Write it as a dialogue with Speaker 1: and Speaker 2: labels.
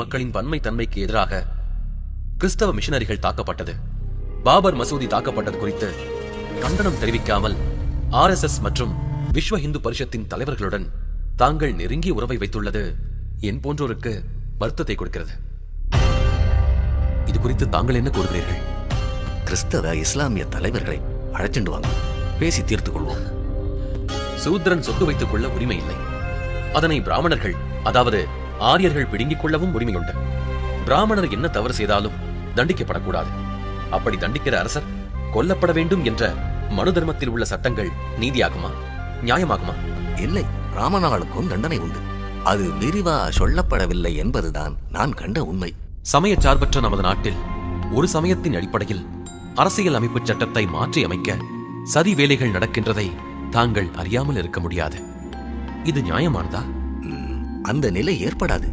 Speaker 1: மக்களின் பன்மை தன்மைக்கு எதிராக கிறிஸ்தவ மிஷனரிகள் தாக்கப்பட்டது. பாபர் மசூதி தாக்கப்பட்டது குறித்து கண்டனம் தெரிவிக்காமல் RSS மற்றும் விஸ்வ இந்து பரிஷத்தின் தலைவர்களுடன் தாங்கள் நெருங்கிய உறவை வைத்துள்ளது என் போன்றோருக்கு வருத்தத்தை கொடுக்கிறது. இது குறித்து தாங்கள் என்ன கூறுகிறீர்கள்?
Speaker 2: கிறிஸ்தவ இஸ்லாமிய தலைவர்களை அழைச்சிட்டு வாங்க, பேசி தீர்த்துக் கொள்வோம்.
Speaker 1: சூத்ரன் சொத்து வைத்துக் கொள்ள உரிமை இல்லை. அதனை பிராமணர்கள், அதாவது ஆரியர்கள் பிடுங்கிக் கொள்ளவும் உரிமையுண்டு. பிராமணர் என்ன தவறு செய்தாலும் தண்டிக்கப்படக்கூடாது. அப்படி தண்டிக்கிற அரசர் கொல்லப்பட வேண்டும் என்ற மனு தர்மத்தில் உள்ள சட்டங்கள் நீதியாகுமா, நியாயமாகுமா?
Speaker 2: இல்லை, பிராமணர்களுக்கும் தண்டனை உண்டு. அது விரிவா சொல்லப்படவில்லை என்பதுதான் நான் கண்ட உண்மை.
Speaker 1: சமய சார்பற்ற நமது நாட்டில் ஒரு சமயத்தின் அடிப்படையில் அரசியல் அமைப்பு சட்டத்தை மாற்றி அமைக்க சதி வேலைகள் நடக்கின்றதை தாங்கள் அறியாமல் இருக்க முடியாது. இது நியாயமானதா?
Speaker 2: அந்த நிலை ஏற்படாது.